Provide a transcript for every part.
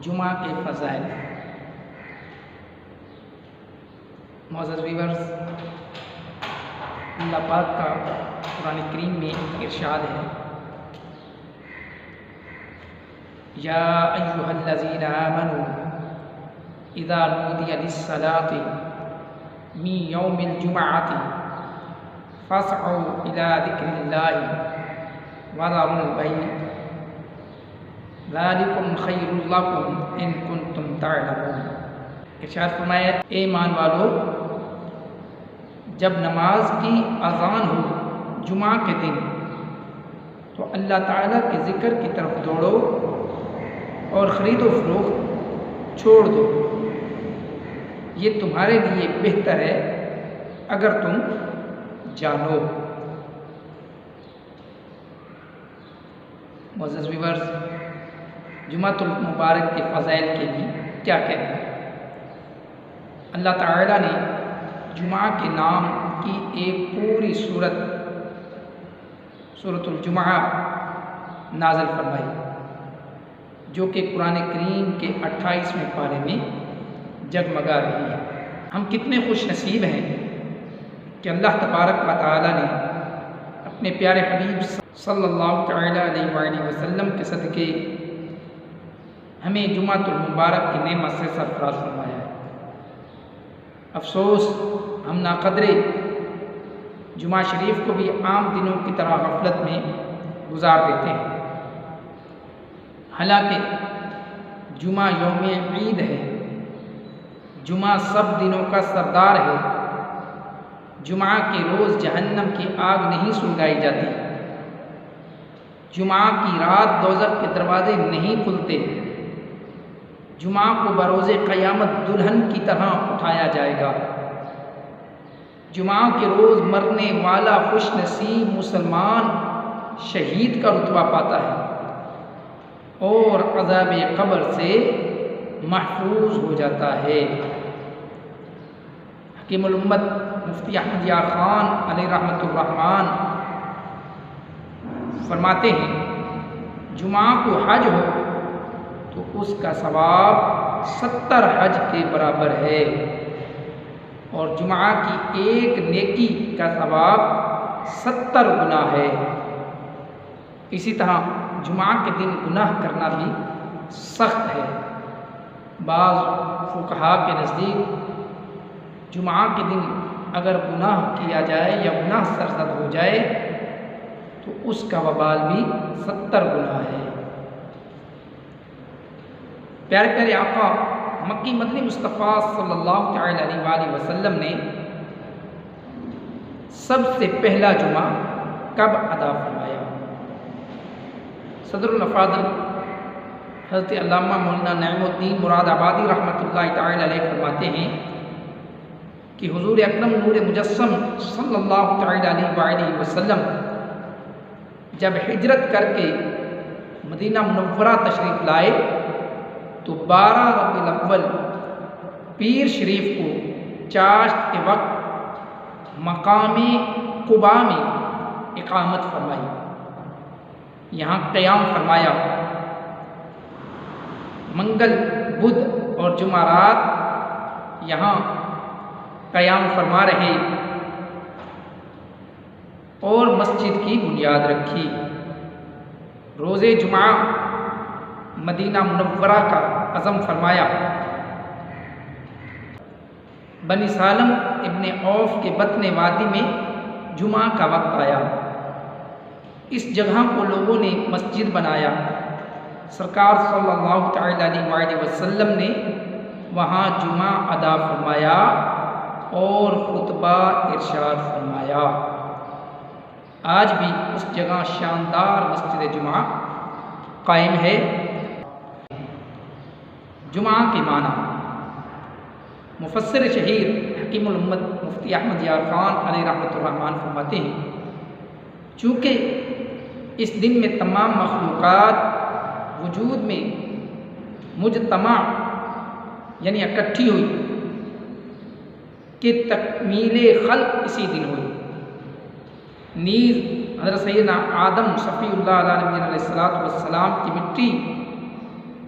जुमा के फ़ज़ाइल। मोअज़्ज़ज़ व्यूअर्स, अल्लाह पाक का कुरान करीम में इरशाद है, या अय्युहल्लज़ीना आमनू इज़ा नूदिया लिस्सलाति मिन यौमिल जुमअति फ़स्अू इला ज़िक्रिल्लाहि व ज़रुल बैअ ज़ालिकुम खैरुल लकुम इन कुंतुम तअलमून। इरशाद फरमाया, ए ईमान वालो, जब नमाज की अज़ान हो जुमा के दिन तो अल्लाह ताला के ज़िक्र की तरफ दौड़ो और ख़रीदो फ़रोख्त छोड़ दो। ये तुम्हारे लिए बेहतर है अगर तुम जानो। मोअज़्ज़ज़ व्यूअर्स, जुमातुल मुबारक के फ़ज़ाइल के लिए क्या कहना है। अल्लाह ताला ने जुमा के नाम की एक पूरी सूरतुल जुमा नाज़िल फरमाई, जो कि कुरान करीम के 28वें पारे में जगमगा रही है। हम कितने खुश नसीब हैं कि अल्लाह तबारक व तआला ने अपने प्यारे हबीब सल्लल्लाहु तआला अलैहि वसल्लम के सदक़े हमें जुमातुल मुबारक की नेमत से सरफराज फरमाया है। अफसोस, हम नाक़दरे जुमा शरीफ को भी आम दिनों की तरह गफलत में गुजार देते हैं। हालांकि जुमा यौम ईद है, जुमा सब दिनों का सरदार है। जुमा के रोज़ जहन्नम की आग नहीं सुलगाई जाती। जुमा की रात दोज़ख के दरवाजे नहीं खुलते। जुमा को बरोज़े क़यामत दुल्हन की तरह उठाया जाएगा। जुमा के रोज़ मरने वाला खुश नसीब मुसलमान शहीद का रुतबा पाता है और अज़ाब क़ब्र से महफूज हो जाता है। हकीमुल उम्मत मुफ्ती अहमद यार ख़ान अलैहि रहमतुर रहमान फरमाते हैं, जुमा को हज हो तो उसका सवाब 70 हज के बराबर है और जुमा की एक नेकी का सवाब 70 गुना है। इसी तरह जुमा के दिन गुनाह करना भी सख्त है। बाज़ फुक़हा के नज़दीक जुमा के दिन अगर गुनाह किया जाए या गुनाह सरज़द हो जाए तो उसका वबाल भी 70 गुना है। प्यारे प्यारे आका मक्की मदनी मुस्तफ़ा सल्लल्लाहु अलैहि वसल्लम ने सबसे पहला जुमा कब अदा फरमाया। सदरुल अफ़ाज़िल हज़रत अल्लामा मौलाना नईमुद्दीन मुरादाबादी रहमतुल्लाहि तआला अलैह फरमाते हैं कि हुज़ूर अकरम नूर मुजस्सम सल्लल्लाहु अलैहि वसल्लम जब हिजरत करके मदीना मुनव्वरा तशरीफ़ लाए तो 12 रबीउल अव्वल पीर शरीफ को चाश्त के वक्त मकाम कुबा में इकामत फरमाई। यहाँ क़याम फरमाया। मंगल, बुध और जुमारात यहाँ क़याम फरमा रहे और मस्जिद की बुनियाद रखी। रोज़े जुमा मदीना मुनव्वरा का अज़म फरमाया। बनी सालम इब्ने औफ के बतने वादी में जुमा का वक्त आया। इस जगह को लोगों ने मस्जिद बनाया। सरकार सल्लल्लाहु अलैहि वसल्लम ने वहाँ जुमा अदा फरमाया और खुतबा इरशाद फरमाया। आज भी उस जगह शानदार मस्जिद जुमा कायम है। जुमा के माना मुफस्सिर शहीर हकीमुल उम्मत मुफ्ती अहमद यार ख़ान अलैहि रहमतुर रहमान फरमाते हैं, चूँकि इस दिन में तमाम मखलूक़ात वजूद में मुजतमा यानी इकट्ठी हुई कि तकमीले खल्क़ इसी दिन हुई। नीज़ हज़रत सैयदना आदम शफ़ीउल्लाह अलैहिस्सलाम की मिट्टी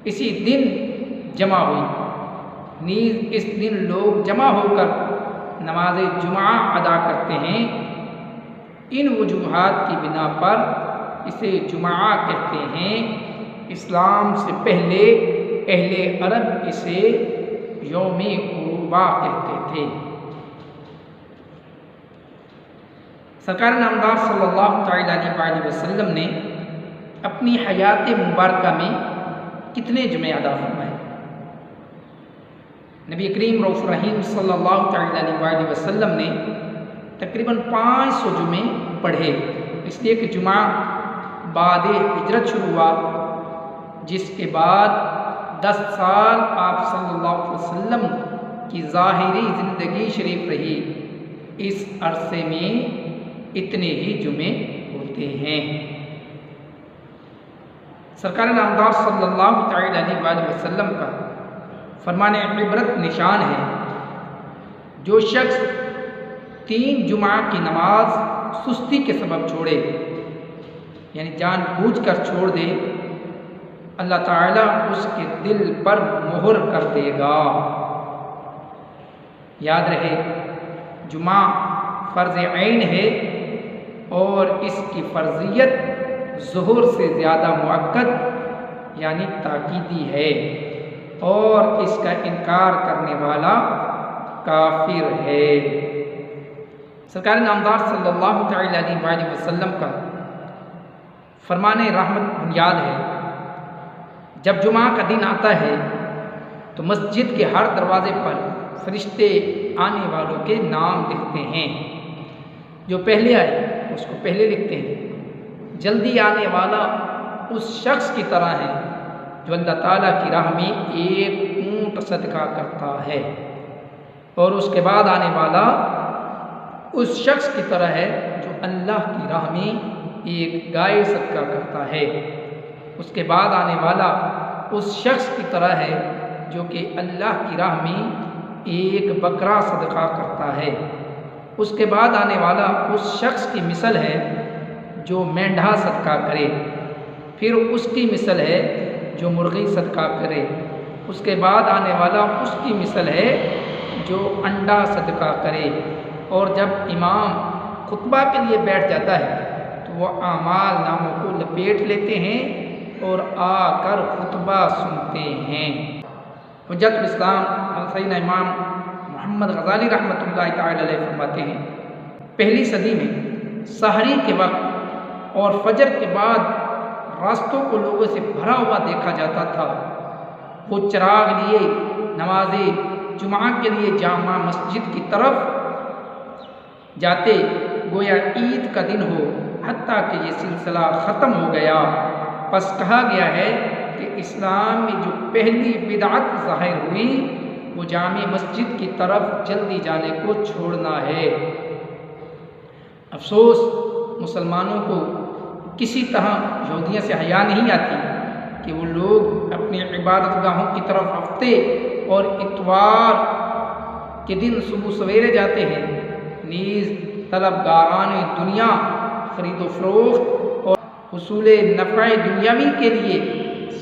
इसी दिन जमा हुई। नीज़ इस दिन लोग जमा होकर नमाज जुमा अदा करते हैं। इन वजूहात की बिना पर इसे जुमा कहते हैं। इस्लाम से पहले अहले अरब इसे यौम उरूबा कहते थे। सरकार नामदार सल्लल्लाहु अलैहि वसल्लम ने अपनी हयात मुबारका में कितने जुमे अदा फरमाए? नबी करीम रऊफ़ रहीम सल्लल्लाहु अलैहि वसल्लम ने तकरीबन 500 जुमे पढ़े, इसलिए कि जुमा बाद हिजरत शुरू हुआ, जिसके बाद 10 साल आप सल्लल्लाहु अलैहि वसल्लम की ज़ाहिरी ज़िंदगी शरीफ रही। इस अरसे में इतने ही जुमे होते हैं। सरकार नामदार सल्लल्लाहु अलैहि वसल्लम का फरमान इबरत निशान है, जो शख्स 3 जुमा की नमाज सुस्ती के सबब छोड़े, यानी जानबूझकर छोड़ दे, अल्लाह ताला उसके दिल पर मोहर कर देगा। याद रहे, जुमा फ़र्ज़ ऐन है और इसकी फ़र्ज़ियत ज़ुहर से ज़्यादा मुअक्कद यानी ताकीदी है, और इसका इनकार करने वाला काफिर है। सरकार नामदार सल्लल्लाहु अलैहि वसल्लम का फरमाने रहमत बुनियाद है। जब जुमा का दिन आता है तो मस्जिद के हर दरवाजे पर फरिश्ते आने वालों के नाम लिखते हैं। जो पहले आए उसको पहले लिखते हैं। जल्दी आने वाला उस शख्स की तरह है जो अल्लाह ताला की राह में एक ऊंट सदका करता है, और उसके बाद आने वाला उस शख्स की तरह है जो अल्लाह की राह में एक गाय सदका करता है। उसके बाद आने वाला उस शख्स की तरह है जो कि अल्लाह की राह में एक बकरा सदका करता है। उसके बाद आने वाला उस शख्स की मिसल है जो मेंढा सदका करे। फिर उसकी मिसल है जो मुर्गी सदका करे। उसके बाद आने वाला उसकी मिसल है जो अंडा सदका करे। और जब इमाम खुतबा के लिए बैठ जाता है तो वह आमाल नामों को लपेट लेते हैं और आकर खुतबा सुनते हैं। हुज्जतुल इस्लाम सैयदना इमाम मोहम्मद गज़ाली रहमतुल्लाहि तआला अलैह फरमाते हैं, पहली सदी में सहरी के वक्त और फजर के बाद रास्तों को लोगों से भरा हुआ देखा जाता था। वो चिराग लिए नमाज़े जुमा के लिए जामा मस्जिद की तरफ जाते गोया ईद का दिन हो, हत्ता कि ये सिलसिला ख़त्म हो गया। बस कहा गया है कि इस्लाम में जो पहली बिदअत ज़ाहिर हुई वो जामे मस्जिद की तरफ जल्दी जाने को छोड़ना है। अफसोस, मुसलमानों को किसी तरह यहूदियों से हया नहीं आती कि वो लोग अपनी इबादत गाहों की तरफ हफ्ते और इतवार के दिन सुबह सवेरे जाते हैं। नीज़ तलबगारान दुनिया खरीदो फरोख्त और हुसूल नफ़े दुनियावी के लिए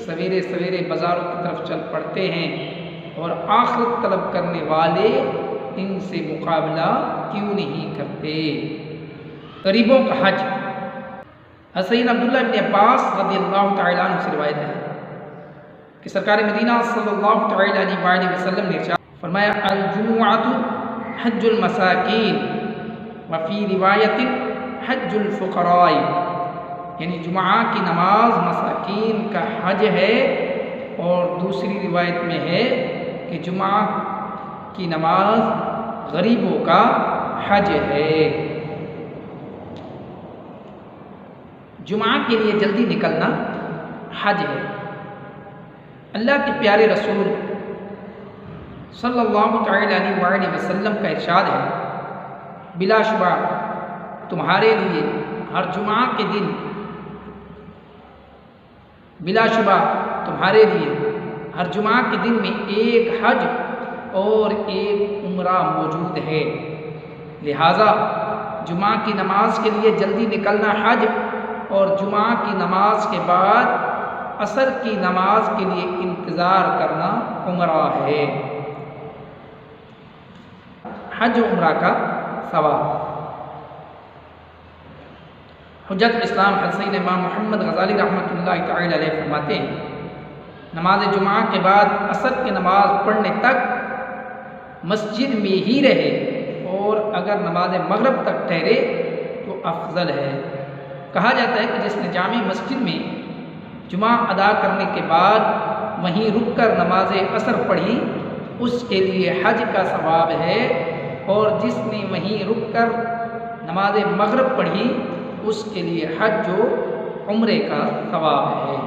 सवेरे सवेरे बाज़ारों की तरफ चल पड़ते हैं, और आखिरत तलब करने वाले इनसे मुकाबला क्यों नहीं करते। गरीबों का हज। सैयदना अब्दुल्लाह इब्न अब्बास रज़ियल्लाहु तआला अन्हु से रिवायत है कि सरकार मदीना सल्लल्लाहु अलैहि वसल्लम ने इरशाद फरमाया, अल जुमुअतु हज्जुल मसाकीन व फी रिवायतिन हज्जुल फुक़राई, यानी जुमा की नमाज मसाकीन का हज है, और दूसरी रिवायत में है कि जुमा की नमाज गरीबों का हज है। जुमा के लिए जल्दी निकलना हज है। अल्लाह के प्यारे रसूल सल्लल्लाहु अलैहि वसल्लम का इरशाद है, बिलाशुबा तुम्हारे लिए हर जुमा के दिन, बिलाशुबा तुम्हारे लिए हर जुमा के दिन में एक हज और एक उम्रा मौजूद है। लिहाजा जुमा की नमाज के लिए जल्दी निकलना हज, और जुमा की नमाज के बाद असर की नमाज के लिए इंतज़ार करना उम्रा है। हज उम्रा का सवाब। हुज्जत इस्लाम हसन इमाम मोहम्मद गज़ाली रहमतुल्लाहि तआला अलैह फरमाते हैं, नमाज जुमा के बाद असर की नमाज पढ़ने तक मस्जिद में ही रहे और अगर नमाज मगरिब तक ठहरे तो अफजल है। कहा जाता है कि जिसने जामी मस्जिद में जुमा अदा करने के बाद वहीं रुककर नमाज असर पढ़ी उसके लिए हज का सवाब है, और जिसने वहीं रुककर नमाज मगरिब पढ़ी उसके लिए हज जो उम्रे का सवाब है।